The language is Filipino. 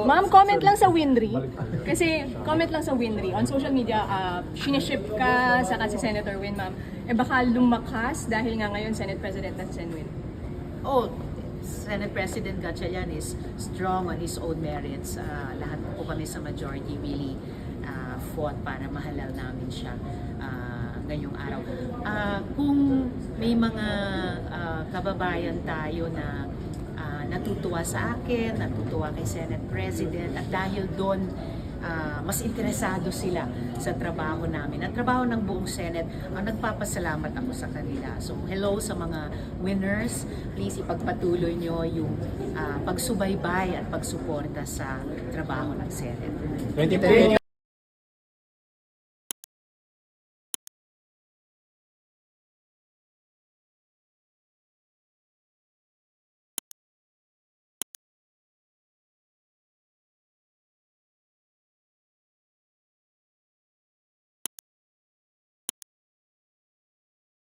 Ma'am, comment lang sa Winry. Kasi comment lang sa Winry. On social media, siniship ka sa si Senator Win, ma'am. Eh baka lumakas dahil nga ngayon Senate President na si Sen Win. Oh, Senate President Gatchalian is strong on his own merits. Lahat po kami sa majority really fought para mahalal namin siya ngayong araw. Kung may mga kababayan tayo na natutuwa sa akin, natutuwa kay Senate President, at dahil doon mas interesado sila sa trabaho namin at trabaho ng buong Senate, nagpapasalamat ako sa kanila. So hello sa mga winners, please ipagpatuloy nyo yung pagsubaybay at pagsuporta sa trabaho ng Senate. 20